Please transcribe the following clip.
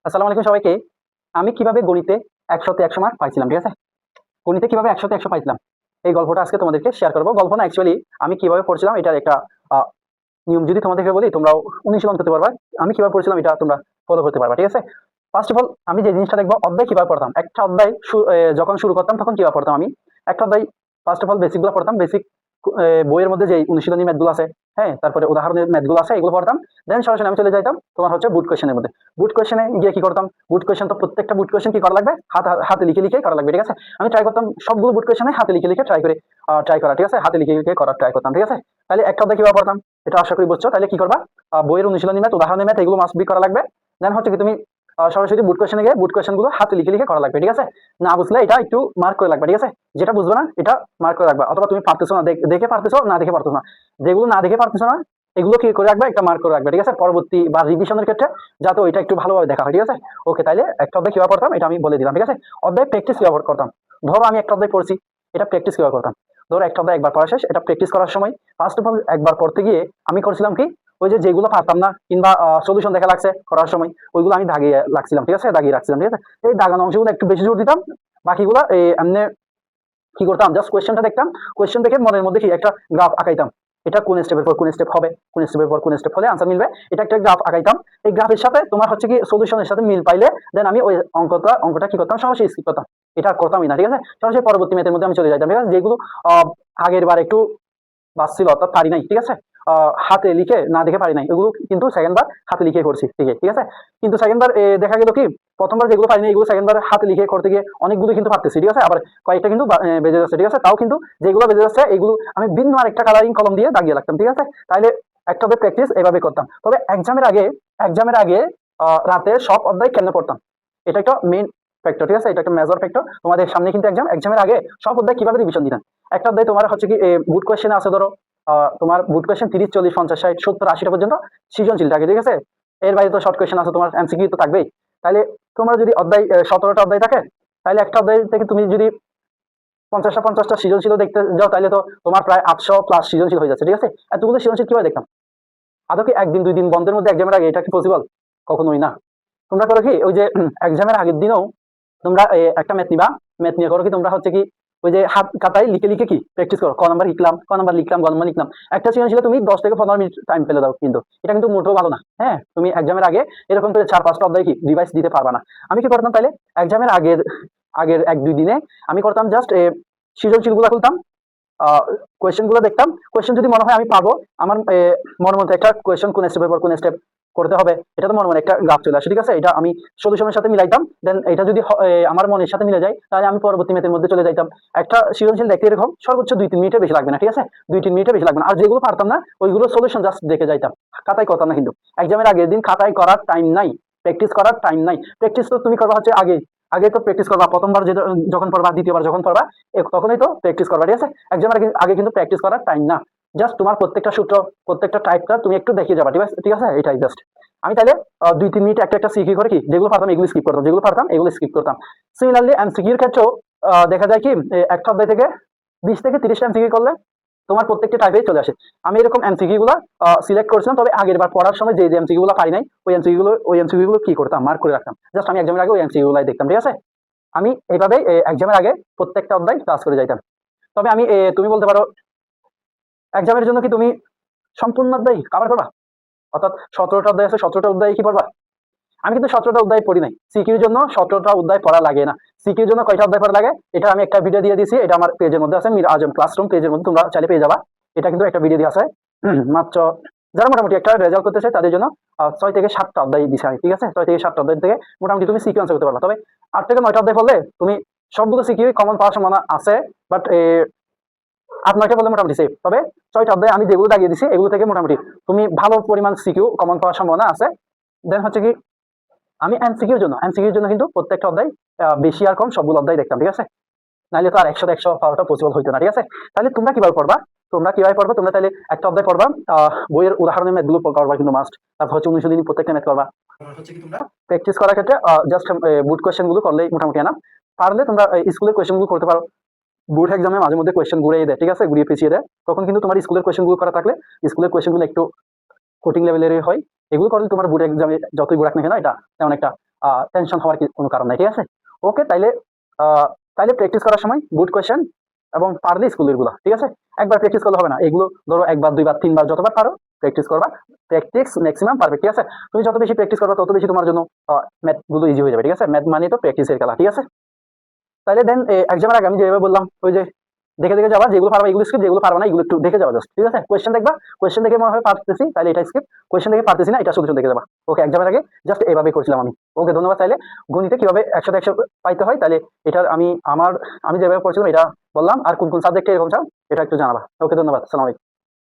আসসালামু আলাইকুম সবাইকে। আমি কিভাবে গণিতে ১০০ তে ১০০ মার্ক পাইছিলাম, ঠিক আছে? গণিতে কিভাবে ১০০ তে ১০০ পাইছিলাম, এই গল্পটা আজকে তোমাদেরকে শেয়ার করব। গল্প না, অ্যাকচুয়ালি আমি কিভাবে পড়ছিলাম এটার একটা আ নিয়ম যদি তোমাদেরকে বলি তোমরাও অনুশীলন করতে পারবা। আমি কিভাবে পড়ছিলাম এটা তোমরা ফলো করতে পারবা, ঠিক আছে? ফার্স্ট অফ অল আমি যে জিনিসটা দেখবো অধ্যায় কিভাবে পড়তাম। একটা অধ্যায় যখন শুরু করতাম তখন কিভাবে পড়তাম আমি। একটা অধ্যায় ফার্স্ট অফ অল বেসিকগুলো পড়তাম। বেসিক বইয়ের মধ্যে যে অনুশীলনী ম্যাথগুলো আছে, হ্যাঁ, তারপরে উদাহরণের ম্যাথগুলো আছে এগুলো পড়তাম। দেন সরাসরি আমি চলে যাইতাম তোমার হচ্ছে বুট কোয়েশ্চেনের মধ্যে। বুট কোয়েশ্চেনে গিয়ে কি করতাম, বুট কোয়েশ্চেন তো প্রত্যেকটা বুট কোয়েশ্চেন কি করা লাগবে, হাতে লিখে লিখে করা লাগবে, ঠিক আছে? আমি ট্রাই করতাম সবগুলো বুট কোয়েশ্চেনে হাতে লিখে লিখে ট্রাই করা, ঠিক আছে? হাতে লিখে লিখে করার ট্রাই করতাম, ঠিক আছে? তাহলে একটা অধ্যায় কিভাবে পড়তাম এটা আশা করি বুঝছো। তাহলে কি করবা, বইয়ের অনুশীলনী ম্যাথ, উদাহরণের ম্যাথ এগুলো মাস্ট বি করা লাগবে। দেন হচ্ছে কি তুমি সরাসরি বুট কোয়েশ্চেনে গিয়ে বুট কোয়েশ্চেন গুলো হাতে লিখে লিখে করা লাগবে, ঠিক আছে? না বুঝলে এটা একটু মার্ক করে লাগবে, ঠিক আছে? যেটা বুঝবে না এটা মার্ক করে রাখবা, অথবা তুমি পারতেছো না, দেখে পারতেছো না দেখে পারতেছো না, যেগুলো না দেখে পারতেছো না এগুলো কি করে রাখবে, একটা মার্ক করে রাখবে, ঠিক আছে? পরবর্তী বা রিভিশনের ক্ষেত্রে যাতে ওইটা একটু ভালোভাবে দেখা হয়, ঠিক আছে? ওকে, তাইলে একটা অধ্যায় কিভাবে পড়তাম এটা আমি বলে দিলাম, ঠিক আছে? অধ্যায় প্র্যাকটিস কিভাবে করতাম, ধরো আমি একটা অধ্যায় পড়ছি, এটা প্র্যাকটিস কিভাবে করতাম। ধরো একটা অধ্যায় একবার পড়া শেষ, এটা প্র্যাকটিস করার সময় ফার্স্ট অফ অল একবার পড়তে গিয়ে আমি করছিলাম কি, ওই যে যেগুলো পারতাম না কিংবা সলিউশন দেখা লাগছে করার সময় ওইগুলো আমি দাগিয়ে রাখছিলাম, ঠিক আছে? দাগিয়ে রাখছিলাম, ঠিক আছে? এই দাগানো অংশগুলো একটু বেশি জোর দিতাম, বাকিগুলো এমনি কি করতাম, জাস্ট কোয়েশ্চেনটা দেখতাম, কোয়েশ্চেন দেখে মনের মধ্যে কি একটা গ্রাফ আঁকাইতাম। এটা কোন স্টেপের পর কোন স্টেপ হবে, কোন স্টেপের পর কোন স্টেপ হলে আনসার মিলবে, এটা একটা গ্রাফ আঁকাইতাম। এই গ্রাফের সাথে তোমার হচ্ছে কি সলিউশনের সাথে মিল পাইলে দেন আমি ওই অঙ্কটা কি করতাম, সরাসরি স্কিপ করতাম। এটা আর করতামই না, ঠিক আছে? সরাসরি পরবর্তী ম্যাথের মধ্যে আমি চলে যাইতাম, ঠিক আছে? যেগুলো আগের বার একটু বাঁচছিল অর্থাৎ পারি নাই, ঠিক আছে? হাতে লিখে না দেখে পারি নাই, এগুলো কিন্তু সেকেন্ড বার হাতে লিখে করছি, ঠিক আছে? কিন্তু সেকেন্ড বার দেখা গেল কি, প্রথমবার যেগুলো পারি নাই এগুলো সেকেন্ড বার হাতে লিখে করতে গিয়ে অনেকগুলো কিন্তু পারতেছি, ঠিক আছে? আবার কয়েকটা কিন্তু বেজে যাচ্ছে, ঠিক আছে? তাও কিন্তু যেগুলো বেজে যাচ্ছে এগুলো আমি ভিন্ন আরেকটা কালারিং কলম দিয়ে দাগিয়ে রাখতাম, ঠিক আছে? তাইলে একটা অধ্যায় প্র্যাকটিস এভাবে করতাম। তবে এক্সামের আগে রাতে সব অধ্যায় কেন পড়তাম, এটা একটা মেইন ফ্যাক্টর, ঠিক আছে? এটা একটা মেজর ফ্যাক্টর। তোমাদের সামনে কিন্তু এক্সামের আগে সব অধ্যায় কিভাবে রিভিশন দিতাম। একটা অধ্যায় তোমার হচ্ছে কি বুট কোয়েশ্চেন আছে, ধরো তোমার বুট কোয়েশ্চেন 30, 40, 50, 60, 70, 80টা পর্যন্ত সৃজনশীল থাকে, ঠিক আছে? এর বাইরে তো শর্ট কোয়েশ্চেন আছে, তোমার এমসিকিউ তো থাকবেই। তাহলে তোমার যদি অধ্যায় 17টা অধ্যায় থাকে, তাহলে একটা অধ্যায় থেকে তুমি যদি 50টা সৃজনশীল দেখতে যাও তাহলে তো তোমার প্রায় 800 প্লাস সৃজনশীল হয়ে যাচ্ছে, ঠিক আছে? এতগুলো সৃজনশীল কিভাবে দেখতাম? আদৌ কি একদিন 2 দিন বন্ধের মধ্যে এক্সামের আগে এটা কি পসিবল? কখনোই না। তোমরা করো কি, ওই যে এক্সামের আগের দিনও তোমরা একটা ম্যাথ নিবা, ম্যাথ নিয়ে করো কি তোমরা হচ্ছে কি, ওই যে হাত খাতায় লিখে লিখে কি প্র্যাকটিস করো, ক নাম্বার লিখলাম, ক নাম্বার লিখলাম, গ নাম্বার লিখলাম। একটা সৃজনশীল তুমি 10 থেকে 15 মিনিট টাইম পেলে দাও, কিন্তু এটা কিন্তু মোটেও ভালো না। হ্যাঁ, তুমি এক্সামের আগে এরকম করে 4-5টা অধ্যায় কি রিভাইজ দিতে পারবা না। আমি কি করতাম তাহলে, এক্সামের আগের আগের 1-2 দিনে আমি করতাম জাস্ট সৃজনশীল গুলা খুলতাম, কোয়েশ্চেন গুলো দেখতাম। কোয়েশ্চেন যদি মনে হয় আমি পাবো, আমার মনের মধ্যে একটা কোয়েশ্চেন কোন স্টেপের পর কোন স্টেপ করতে হবে এটা তো মনে মনে একটা গ্রাফ চলে আসে, ঠিক আছে? এটা আমি সলিউশনের সাথে মিলাইতাম। দেন এটা যদি আমার মনের সাথে মিলে যায় তাহলে আমি পরবর্তী ম্যাথের মধ্যে চলে যাইতাম। একটা সৃজনশীল দেখতে এরকম সর্বোচ্চ 2-3 মিনিটের বেশি লাগবে না, ঠিক আছে? 2-3 মিনিটের বেশি লাগবে না। আর যেগুলো পারতাম না ওইগুলো সলিউশন জাস্ট দেখে যাইতাম, খাতায় করতাম না। কিন্তু এক্সামের আগের দিন খাতায় করার টাইম নাই, প্র্যাকটিস করার টাইম নাই। প্র্যাকটিস তো তুমি করবা হচ্ছে আগে, আগে তো প্র্যাকটিস করবা প্রথমবার যখন পড়বা, দ্বিতীয়বার যখন পড়বা তখনই তো প্র্যাকটিস করবা, ঠিক আছে? এক্সামের আগে কিন্তু প্র্যাকটিস করার টাইম না। জাস্ট তোমার প্রত্যেকটা সূত্র, প্রত্যেকটা টাইপটা তুমি একটু দেখিয়ে যাবা, ঠিক আছে? এটাই জাস্ট। আমি তাহলে 2-3 মিনিট একটা একটা সিকি করে কি, যেগুলো পারতাম এগুলো স্কিপ করতাম, যেগুলো পারতাম এগুলো স্কিপ করতাম। সিমিলারলি এমসিকিউর ক্ষেত্রেও দেখা যায় কি, একটা অধ্যায় থেকে 20 থেকে 30টা এমসিকিউ করলে তোমার প্রত্যেকটা টাইপেই চলে আসে। আমি এরকম এমসিকিউ গুলো সিলেক্ট করেছিলাম, তবে আগের বার পড়ার সময় যে এমসিকিউ গুলো পারি নাই ওই এমসিকিউ গুলো কি করতাম, মার্ক করে রাখতাম। জাস্ট আমি এক্সামের আগে ওই এমসিকিউ গুলাই দেখতাম, ঠিক আছে? আমি এইভাবেই এক্সামের আগে প্রত্যেকটা অধ্যায় ক্লাস করে যাইতাম। তবে আমি তুমি বলতে পারো এক্সামের জন্য কি তুমি সম্পূর্ণ অধ্যায় কভার করবা, অর্থাৎ 17টা অধ্যায় আছে 17টা অধ্যায় কি পড়বা? আমি কিন্তু 17টা অধ্যায় পড়ি নাই। সিকিউর জন্য 17টা অধ্যায় পড়া লাগে না। সিকিউর জন্য কয়টা অধ্যায় পড়া লাগে এটা আমি একটা ভিডিও দিয়ে দিয়েছি, এটা আমার পেজের মধ্যে আছে, মীর আজম ক্লাসরুম পেজের মধ্যে তোমরা চাইলে পেয়ে যাবা। এটা কিন্তু একটা ভিডিও দিয়ে আছে। মাত্র যারা মোটামুটি একটা রেজাল্ট করতেছে তাদের জন্য 6 থেকে 7টা অধ্যায় দিছে, ঠিক আছে? 6 থেকে 7টা অধ্যায় থেকে মোটামুটি তুমি সিকিউ আনসার করতে পারবা। তবে 8 থেকে 9টা অধ্যায় পড়লে তুমি সবগুলো সিকিউ কমন পাওয়ার সম্ভাবনা আছে, বাট 8-9টা বললে মোটামুটি সেফ। তবে 6টা অধ্যায় আমি যেগুলো দাগিয়ে দিছি এগুলো থেকে মোটামুটি তুমি ভালো পরিমাণ সিকিউ কমন পাওয়ার সম্ভাবনা আছে। দেন হচ্ছে কি, আমি এমসিকিউর জন্য কিন্তু প্রত্যেকটা অধ্যায় বেশি আর কম সবগুলো অধ্যায় দেখতাম, ঠিক আছে? নাইলে তো আর 100-100 পাওয়াটা পসিবল হইতো না, ঠিক আছে? তাহলে তোমরা কিভাবে পড়বা, তোমরা তাহলে একটা অধ্যায় পড়বা, বইয়ের উদাহরণের ম্যাথগুলো করবা কিন্তু মাস্ট। তারপর হচ্ছে 19 দিন প্রত্যেকটা ম্যাথ করবা। হচ্ছে কি তোমরা প্র্যাকটিস করার ক্ষেত্রে জাস্ট বুট কোয়েশ্চেন গুলো করলেই মোটামুটি না। পারলে তোমরা স্কুলের কোয়েশ্চেন গুলো করতে পারো। বোর্ড এক্সামে মাঝে মধ্যে কোয়েশ্চেন ঘুরিয়ে দেয়, ঠিক আছে? ঘুরিয়ে পেঁচিয়ে দেয়। তখন কিন্তু তোমার স্কুলের কোয়েশ্চেন গুলো করা থাকলে স্কুলের কোয়েশ্চেন গুলো একটু কোটিং লেভেলের হয়। এগুলো করলে তোমার বোর্ড এক্সামে যতই ঘুরাক না কেন এটা তেমন একটা টেনশন হওয়ার কোনো কারণ নাই, ঠিক আছে? ওকে, তাইলে প্র্যাকটিস করার সময় গুড কোয়েশ্চেন এবং পারলে স্কুলের গুলো, ঠিক আছে? একবার প্র্যাকটিস করলে হবে না, এগুলো ধরো একবার, দুইবার, তিনবার, যতবার পারো প্র্যাকটিস করবা। প্র্যাকটিস ম্যাক্সিমাম পারবে, ঠিক আছে? তুমি যত বেশি প্র্যাকটিস করবে তত বেশি তোমার জন্য ম্যাথ গুলো ইজি হয়ে যাবে, ঠিক আছে? ম্যাথ মানে তো প্র্যাকটিসের খেলা, ঠিক আছে? তাহলে দেন এক্সামের আগে আমি যেভাবে বললাম, ওই যে দেখে দেখে যাবা, যেগুলো পারবা এগুলো স্কিপ, যেগুলো পারবা না এগুলো একটু দেখে যাওয়া জাস্ট, ঠিক আছে? কোয়েশ্চেন দেখবা, কোয়েশ্চেন দেখে মনে হয় পারতেছি তাহলে এটা স্কিপ, কোয়েশ্চেন দেখে পারতেছি না এটা শুধু শুধু দেখে যাবা। ওকে, এক্সামের আগে জাস্ট এভাবে করছিলাম আমি। ওকে, ধন্যবাদ। তাইলে গণিতে কিভাবে 100-100 পাইতে হয়, তাহলে এটার আমি যেভাবে পড়ছিলাম এটা বললাম, আর কোন কোন সাবজেক্টে এরকম চাও এটা একটু জানাবা। ওকে, ধন্যবাদ, আসসালামু আলাইকুম।